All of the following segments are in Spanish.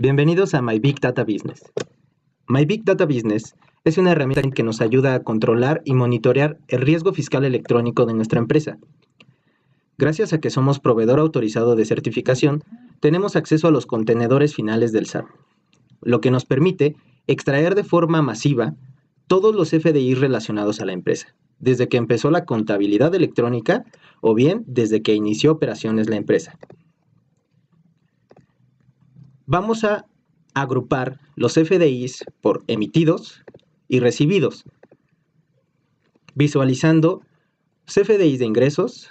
Bienvenidos a My Big Data Business. My Big Data Business es una herramienta que nos ayuda a controlar y monitorear el riesgo fiscal electrónico de nuestra empresa. Gracias a que somos proveedor autorizado de certificación, tenemos acceso a los contenedores finales del SAT, lo que nos permite extraer de forma masiva todos los FDI relacionados a la empresa, desde que empezó la contabilidad electrónica o bien desde que inició operaciones la empresa. Vamos a agrupar los FDIs por emitidos y recibidos, visualizando CFDIs de ingresos,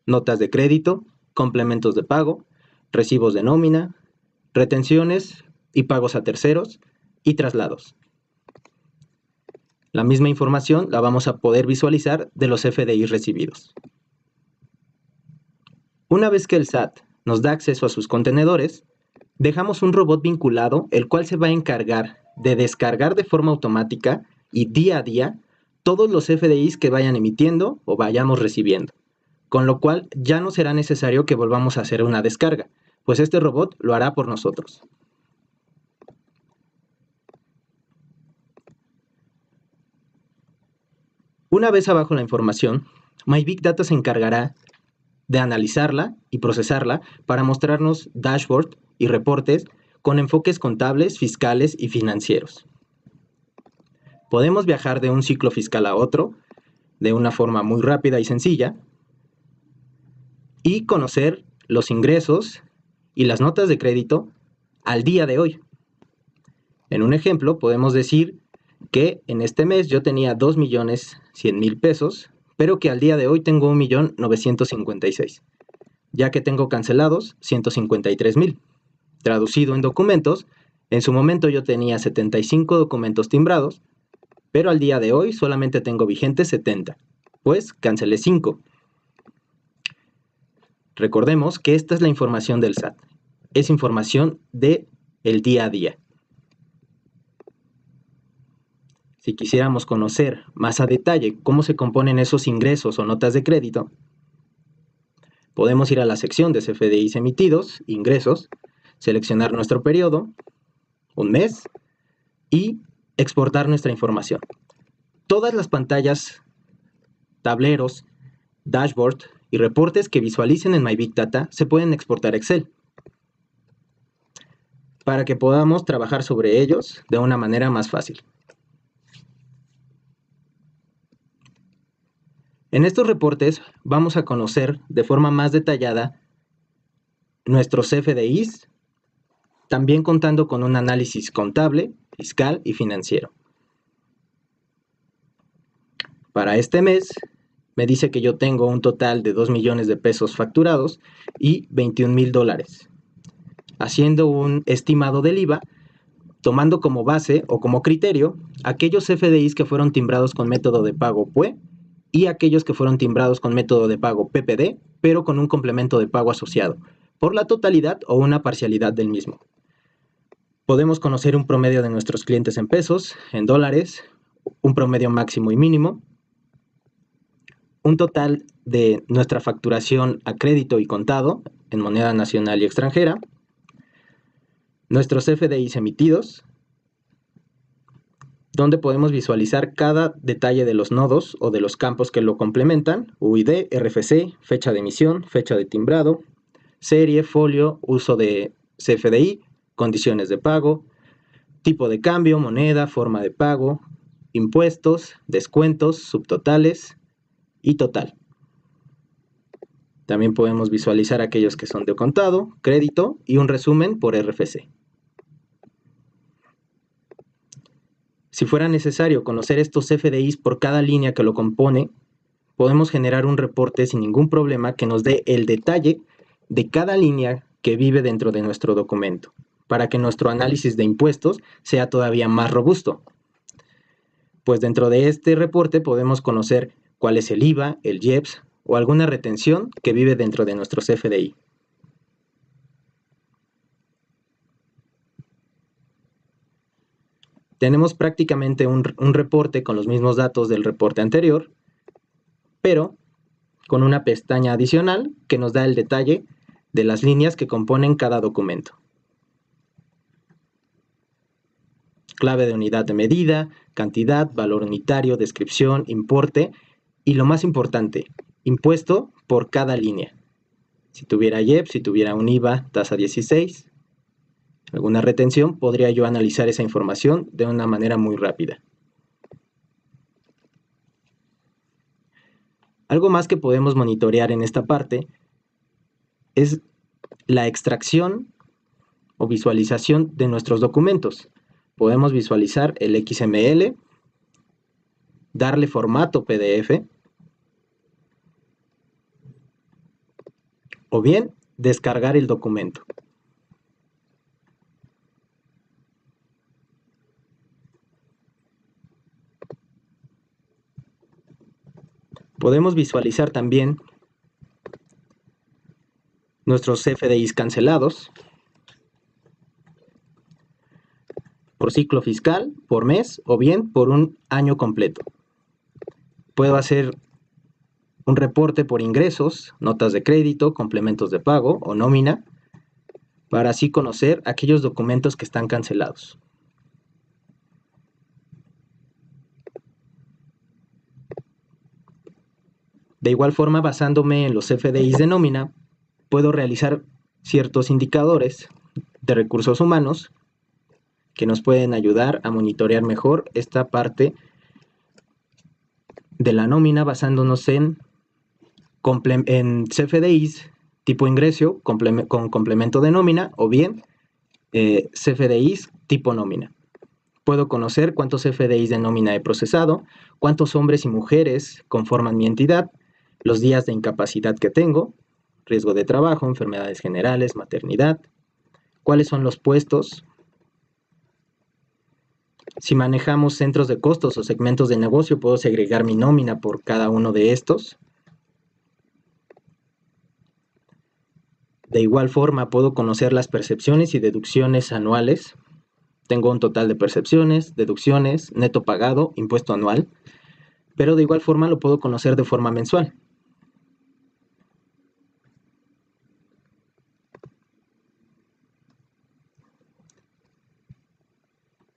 notas de crédito, complementos de pago, recibos de nómina, retenciones y pagos a terceros y traslados. La misma información la vamos a poder visualizar de los FDIs recibidos. Una vez que el SAT nos da acceso a sus contenedores, dejamos un robot vinculado, el cual se va a encargar de descargar de forma automática y día a día todos los FDIs que vayan emitiendo o vayamos recibiendo, con lo cual ya no será necesario que volvamos a hacer una descarga, pues este robot lo hará por nosotros. Una vez abajo la información, My Big Data se encargará de analizarla y procesarla para mostrarnos dashboard y reportes con enfoques contables, fiscales y financieros. Podemos viajar de un ciclo fiscal a otro de una forma muy rápida y sencilla y conocer los ingresos y las notas de crédito al día de hoy. En un ejemplo, podemos decir que en este mes yo tenía 2.100.000 pesos, pero que al día de hoy tengo 1.956.000, ya que tengo cancelados 153.000. Traducido en documentos, en su momento yo tenía 75 documentos timbrados, pero al día de hoy solamente tengo vigentes 70, pues cancelé 5. Recordemos que esta es la información del SAT, es información del día a día. Si quisiéramos conocer más a detalle cómo se componen esos ingresos o notas de crédito, podemos ir a la sección de CFDIs emitidos, ingresos, seleccionar nuestro periodo, un mes, y exportar nuestra información. Todas las pantallas, tableros, dashboard y reportes que visualicen en My Big Data se pueden exportar a Excel para que podamos trabajar sobre ellos de una manera más fácil. En estos reportes vamos a conocer de forma más detallada nuestros CFDIs, también contando con un análisis contable, fiscal y financiero. Para este mes me dice que yo tengo un total de 2 millones de pesos facturados y $21,000, haciendo un estimado del IVA, tomando como base o como criterio aquellos FDIs que fueron timbrados con método de pago PUE y aquellos que fueron timbrados con método de pago PPD, pero con un complemento de pago asociado, por la totalidad o una parcialidad del mismo. Podemos conocer un promedio de nuestros clientes en pesos, en dólares, un promedio máximo y mínimo, un total de nuestra facturación a crédito y contado en moneda nacional y extranjera, nuestros FDIs emitidos, donde podemos visualizar cada detalle de los nodos o de los campos que lo complementan, UID, RFC, fecha de emisión, fecha de timbrado, serie, folio, uso de CFDI, condiciones de pago, tipo de cambio, moneda, forma de pago, impuestos, descuentos, subtotales y total. También podemos visualizar aquellos que son de contado, crédito y un resumen por RFC. Si fuera necesario conocer estos FDIs por cada línea que lo compone, podemos generar un reporte sin ningún problema que nos dé el detalle de cada línea que vive dentro de nuestro documento, para que nuestro análisis de impuestos sea todavía más robusto. Pues dentro de este reporte podemos conocer cuál es el IVA, el IEPS o alguna retención que vive dentro de nuestros FDI. Tenemos prácticamente un reporte con los mismos datos del reporte anterior, pero con una pestaña adicional que nos da el detalle de las líneas que componen cada documento. clave de unidad de medida, cantidad, valor unitario, descripción, importe y lo más importante, impuesto por cada línea. Si tuviera IEP, si tuviera un IVA, tasa 16, alguna retención, podría yo analizar esa información de una manera muy rápida. Algo más que podemos monitorear en esta parte es la extracción o visualización de nuestros documentos. Podemos visualizar el XML, darle formato PDF, o bien descargar el documento. Podemos visualizar también nuestros CFDIs cancelados por ciclo fiscal, por mes o bien por un año completo. Puedo hacer un reporte por ingresos, notas de crédito, complementos de pago o nómina, para así conocer aquellos documentos que están cancelados. De igual forma, basándome en los CFDIs de nómina, puedo realizar ciertos indicadores de recursos humanos que nos pueden ayudar a monitorear mejor esta parte de la nómina basándonos en CFDIs tipo ingreso con complemento de nómina o bien CFDIs tipo nómina. Puedo conocer cuántos CFDIs de nómina he procesado, cuántos hombres y mujeres conforman mi entidad, los días de incapacidad que tengo, riesgo de trabajo, enfermedades generales, maternidad, cuáles son los puestos, si manejamos centros de costos o segmentos de negocio, puedo segregar mi nómina por cada uno de estos. De igual forma, puedo conocer las percepciones y deducciones anuales. Tengo un total de percepciones, deducciones, neto pagado, impuesto anual, pero de igual forma lo puedo conocer de forma mensual.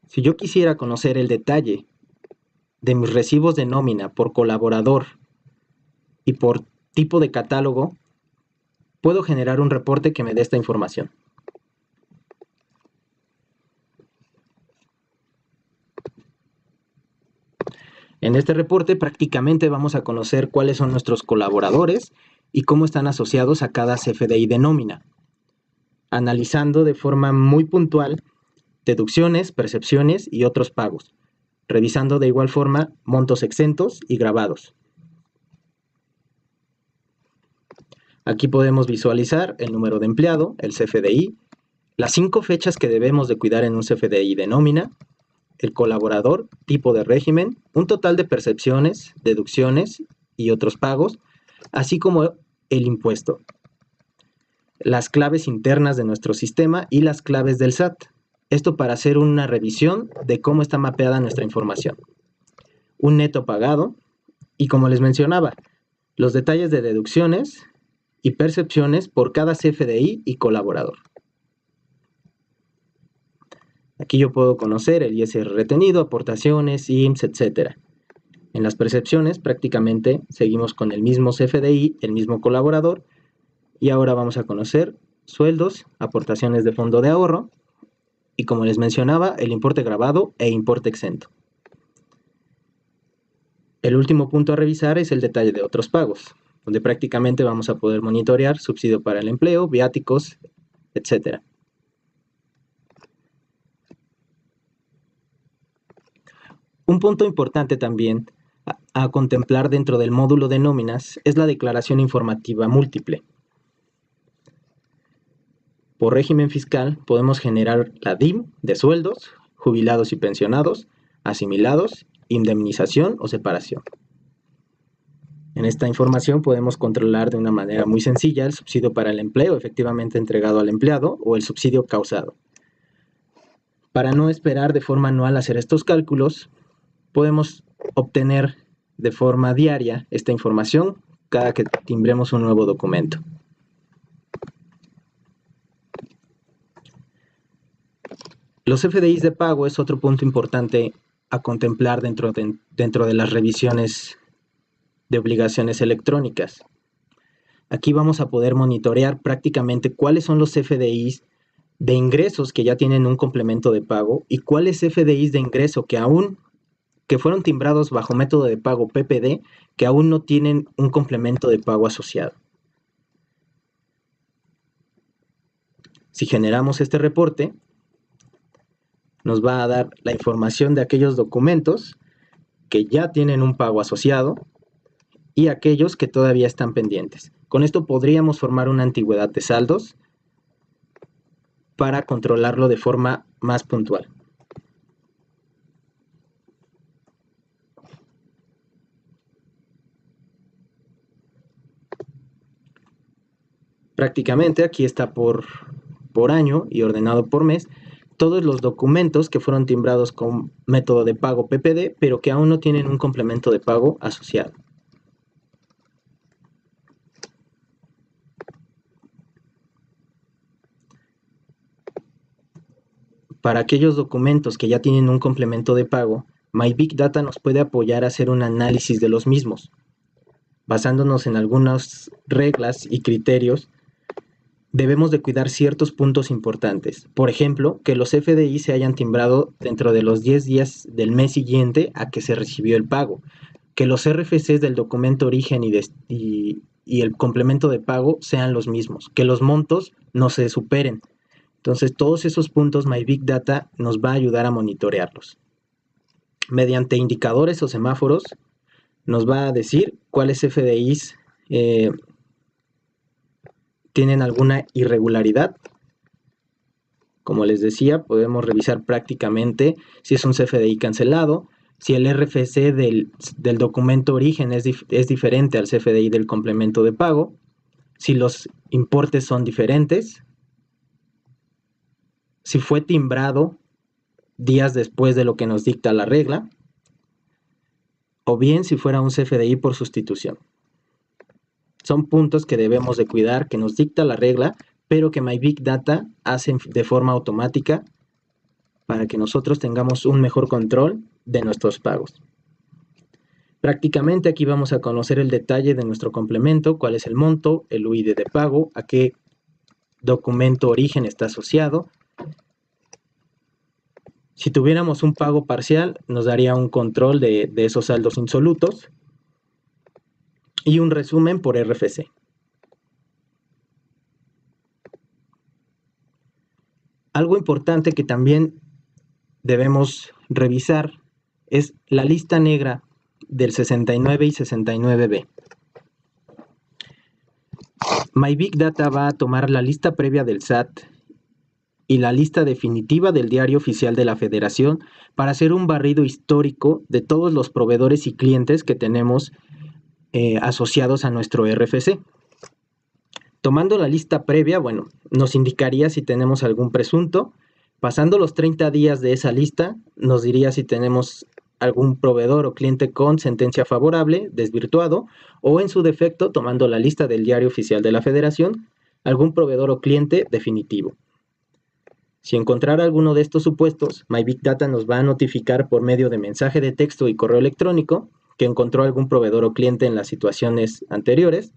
Si yo quisiera conocer el detalle de mis recibos de nómina por colaborador y por tipo de catálogo, puedo generar un reporte que me dé esta información. En este reporte prácticamente vamos a conocer cuáles son nuestros colaboradores y cómo están asociados a cada CFDI de nómina, analizando de forma muy puntual deducciones, percepciones y otros pagos, revisando de igual forma montos exentos y grabados. Aquí podemos visualizar el número de empleado, el CFDI, las 5 fechas que debemos de cuidar en un CFDI de nómina, el colaborador, tipo de régimen, un total de percepciones, deducciones y otros pagos, así como el impuesto, las claves internas de nuestro sistema y las claves del SAT. Esto para hacer una revisión de cómo está mapeada nuestra información. Un neto pagado y, como les mencionaba, los detalles de deducciones y percepciones por cada CFDI y colaborador. Aquí yo puedo conocer el ISR retenido, aportaciones, IMSS, etc. En las percepciones prácticamente seguimos con el mismo CFDI, el mismo colaborador, y ahora vamos a conocer sueldos, aportaciones de fondo de ahorro, y como les mencionaba, el importe grabado e importe exento. El último punto a revisar es el detalle de otros pagos, donde prácticamente vamos a poder monitorear subsidio para el empleo, viáticos, etc. Un punto importante también a contemplar dentro del módulo de nóminas es la declaración informativa múltiple. Por régimen fiscal podemos generar la DIM de sueldos, jubilados y pensionados, asimilados, indemnización o separación. En esta información podemos controlar de una manera muy sencilla el subsidio para el empleo efectivamente entregado al empleado o el subsidio causado. Para no esperar de forma anual hacer estos cálculos, podemos obtener de forma diaria esta información cada que timbremos un nuevo documento. Los FDIs de pago es otro punto importante a contemplar dentro de las revisiones de obligaciones electrónicas. Aquí vamos a poder monitorear prácticamente cuáles son los FDIs de ingresos que ya tienen un complemento de pago y cuáles FDIs de ingreso que fueron timbrados bajo método de pago PPD que aún no tienen un complemento de pago asociado. Si generamos este reporte, nos va a dar la información de aquellos documentos que ya tienen un pago asociado y aquellos que todavía están pendientes. Con esto podríamos formar una antigüedad de saldos para controlarlo de forma más puntual. Prácticamente aquí está por año y ordenado por mes todos los documentos que fueron timbrados con método de pago PPD, pero que aún no tienen un complemento de pago asociado. Para aquellos documentos que ya tienen un complemento de pago, MyBigData nos puede apoyar a hacer un análisis de los mismos, basándonos en algunas reglas y criterios. Debemos de cuidar ciertos puntos importantes. Por ejemplo, que los FDI se hayan timbrado dentro de los 10 días del mes siguiente a que se recibió el pago. Que los RFCs del documento origen y el complemento de pago sean los mismos. Que los montos no se superen. Entonces, todos esos puntos MyBigData nos va a ayudar a monitorearlos. Mediante indicadores o semáforos, nos va a decir cuáles FDIs tienen alguna irregularidad. Como les decía, podemos revisar prácticamente si es un CFDI cancelado, si el RFC del documento origen es diferente al CFDI del complemento de pago, si los importes son diferentes, si fue timbrado días después de lo que nos dicta la regla, o bien si fuera un CFDI por sustitución. Son puntos que debemos de cuidar, que nos dicta la regla, pero que MyBigData hace de forma automática para que nosotros tengamos un mejor control de nuestros pagos. Prácticamente aquí vamos a conocer el detalle de nuestro complemento, cuál es el monto, el UID de pago, a qué documento origen está asociado. Si tuviéramos un pago parcial, nos daría un control de esos saldos insolutos y un resumen por RFC. Algo importante que también debemos revisar es la lista negra del 69 y 69B. MyBigData va a tomar la lista previa del SAT y la lista definitiva del Diario Oficial de la Federación para hacer un barrido histórico de todos los proveedores y clientes que tenemos asociados a nuestro RFC. Tomando la lista previa, bueno, nos indicaría si tenemos algún presunto. Pasando los 30 días de esa lista, nos diría si tenemos algún proveedor o cliente con sentencia favorable, desvirtuado, o en su defecto, tomando la lista del Diario Oficial de la Federación, algún proveedor o cliente definitivo. Si encontrara alguno de estos supuestos, MyBigData nos va a notificar por medio de mensaje de texto y correo electrónico que encontró algún proveedor o cliente en las situaciones anteriores,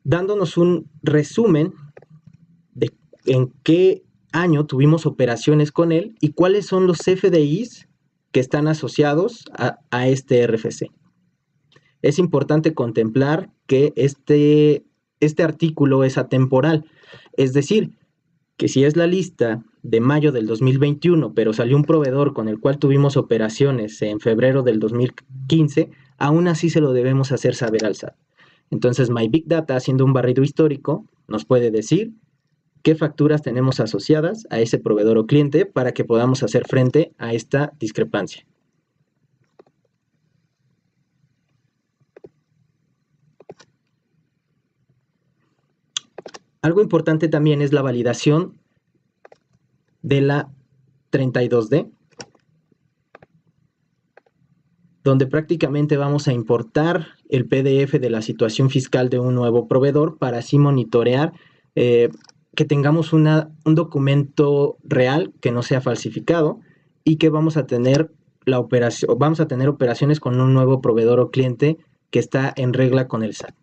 dándonos un resumen de en qué año tuvimos operaciones con él y cuáles son los FDIs que están asociados a este RFC. Es importante contemplar que este artículo es atemporal, es decir, que si es la lista de mayo del 2021, pero salió un proveedor con el cual tuvimos operaciones en febrero del 2015, aún así se lo debemos hacer saber al SAT. Entonces, MyBigData, haciendo un barrido histórico, nos puede decir qué facturas tenemos asociadas a ese proveedor o cliente para que podamos hacer frente a esta discrepancia. Algo importante también es la validación de la 32D, donde prácticamente vamos a importar el PDF de la situación fiscal de un nuevo proveedor para así monitorear que que tengamos un documento real que no sea falsificado y que vamos a tener operaciones con un nuevo proveedor o cliente que está en regla con el SAT.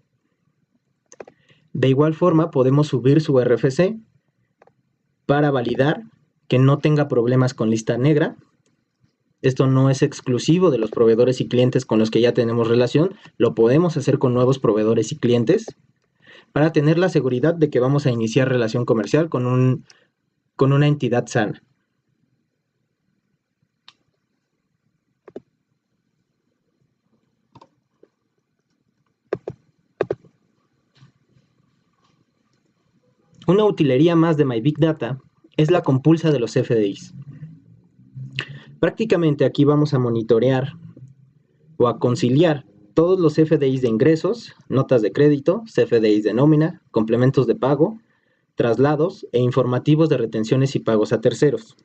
De igual forma, podemos subir su RFC para validar que no tenga problemas con lista negra. Esto no es exclusivo de los proveedores y clientes con los que ya tenemos relación, lo podemos hacer con nuevos proveedores y clientes para tener la seguridad de que vamos a iniciar relación comercial con una entidad sana. Una utilería más de My Big Data es la compulsa de los CFDIs. Prácticamente aquí vamos a monitorear o a conciliar todos los CFDIs de ingresos, notas de crédito, CFDIs de nómina, complementos de pago, traslados e informativos de retenciones y pagos a terceros.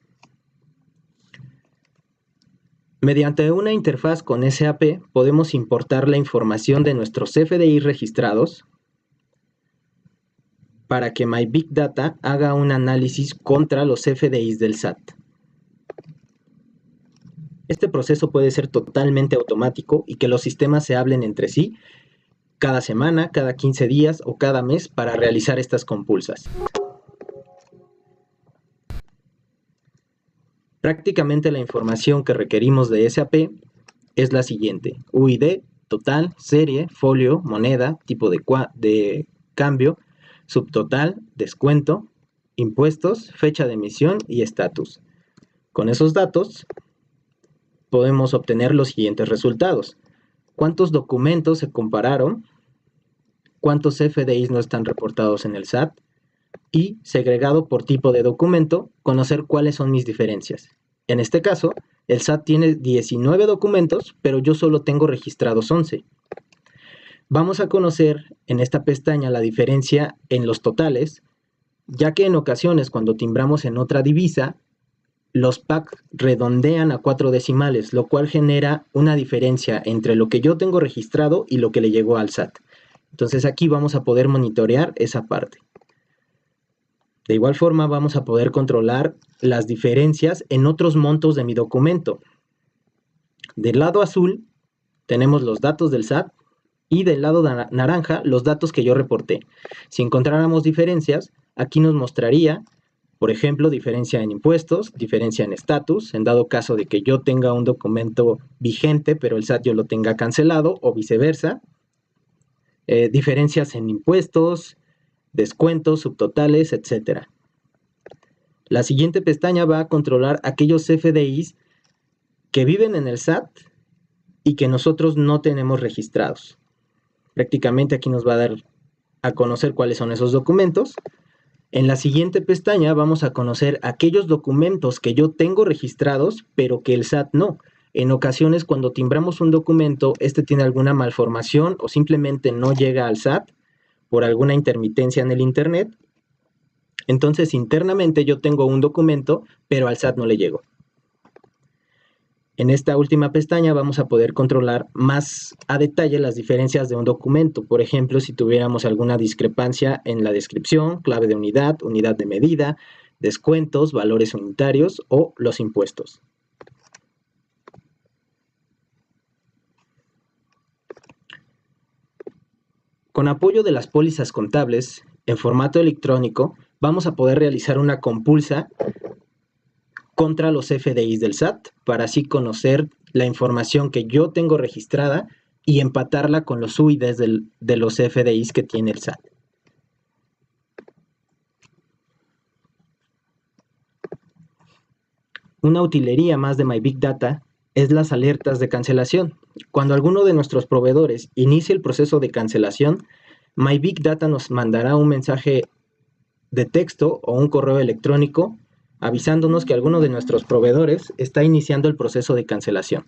Mediante una interfaz con SAP podemos importar la información de nuestros CFDI registrados para que My Big Data haga un análisis contra los CFDIs del SAT. Este proceso puede ser totalmente automático y que los sistemas se hablen entre sí cada semana, cada 15 días o cada mes para realizar estas compulsas. Prácticamente la información que requerimos de SAP es la siguiente: UID, total, serie, folio, moneda, tipo de cambio, subtotal, descuento, impuestos, fecha de emisión y estatus. Con esos datos podemos obtener los siguientes resultados: cuántos documentos se compararon, cuántos FDIs no están reportados en el SAT y, segregado por tipo de documento, conocer cuáles son mis diferencias. En este caso, el SAT tiene 19 documentos, pero yo solo tengo registrados 11. Vamos a conocer en esta pestaña la diferencia en los totales, ya que en ocasiones cuando timbramos en otra divisa, los PAC redondean a 4 decimales, lo cual genera una diferencia entre lo que yo tengo registrado y lo que le llegó al SAT. Entonces aquí vamos a poder monitorear esa parte. De igual forma vamos a poder controlar las diferencias en otros montos de mi documento. Del lado azul tenemos los datos del SAT y del lado naranja los datos que yo reporté. Si encontráramos diferencias, aquí nos mostraría, por ejemplo, diferencia en impuestos, diferencia en estatus, en dado caso de que yo tenga un documento vigente, pero el SAT yo lo tenga cancelado, o viceversa. Diferencias en impuestos, descuentos, subtotales, etc. La siguiente pestaña va a controlar aquellos FDIs que viven en el SAT y que nosotros no tenemos registrados. Prácticamente aquí nos va a dar a conocer cuáles son esos documentos. En la siguiente pestaña vamos a conocer aquellos documentos que yo tengo registrados, pero que el SAT no. En ocasiones, cuando timbramos un documento, este tiene alguna malformación o simplemente no llega al SAT por alguna intermitencia en el Internet. Entonces, internamente yo tengo un documento, pero al SAT no le llegó. En esta última pestaña vamos a poder controlar más a detalle las diferencias de un documento. Por ejemplo, si tuviéramos alguna discrepancia en la descripción, clave de unidad, unidad de medida, descuentos, valores unitarios o los impuestos. Con apoyo de las pólizas contables, en formato electrónico, vamos a poder realizar una compulsa contra los FDIs del SAT, para así conocer la información que yo tengo registrada y empatarla con los UIDs de los FDIs que tiene el SAT. Una utilería más de My Big Data es las alertas de cancelación. Cuando alguno de nuestros proveedores inicie el proceso de cancelación, My Big Data nos mandará un mensaje de texto o un correo electrónico avisándonos que alguno de nuestros proveedores está iniciando el proceso de cancelación.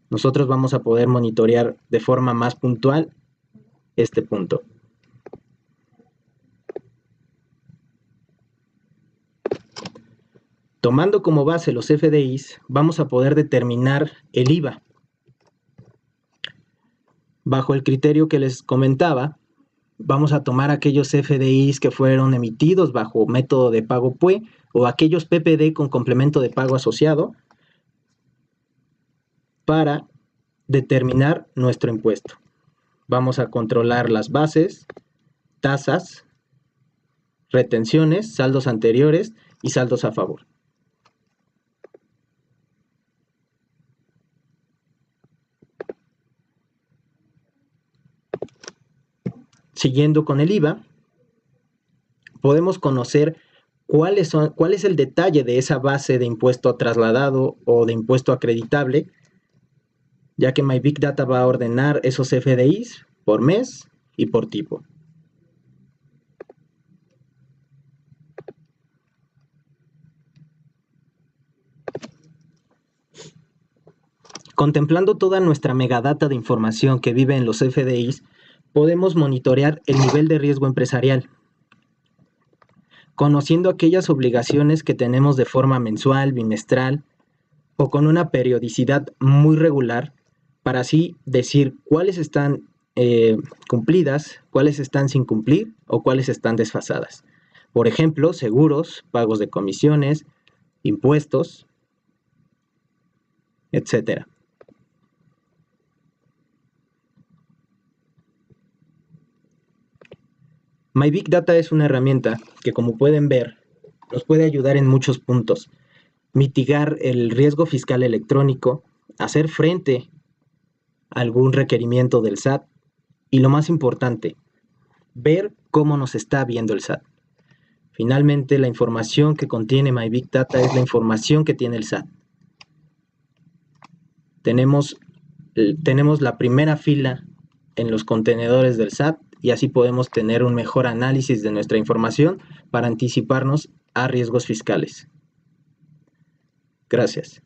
Nosotros vamos a poder monitorear de forma más puntual este punto. Tomando como base los FDIs, vamos a poder determinar el IVA. Bajo el criterio que les comentaba, Vamos a tomar aquellos CFDIs que fueron emitidos bajo método de pago PUE o aquellos PPD con complemento de pago asociado para determinar nuestro impuesto. Vamos a controlar las bases, tasas, retenciones, saldos anteriores y saldos a favor. Siguiendo con el IVA, podemos conocer cuál es el detalle de esa base de impuesto trasladado o de impuesto acreditable, ya que My Big Data va a ordenar esos FDIs por mes y por tipo. Contemplando toda nuestra megadata de información que vive en los FDIs, podemos monitorear el nivel de riesgo empresarial, conociendo aquellas obligaciones que tenemos de forma mensual, bimestral o con una periodicidad muy regular, para así decir cuáles están cumplidas, cuáles están sin cumplir o cuáles están desfasadas. Por ejemplo, seguros, pagos de comisiones, impuestos, etcétera. My Big Data es una herramienta que, como pueden ver, nos puede ayudar en muchos puntos. Mitigar el riesgo fiscal electrónico, hacer frente a algún requerimiento del SAT y, lo más importante, ver cómo nos está viendo el SAT. Finalmente, la información que contiene My Big Data es la información que tiene el SAT. Tenemos la primera fila en los contenedores del SAT y así podemos tener un mejor análisis de nuestra información para anticiparnos a riesgos fiscales. Gracias.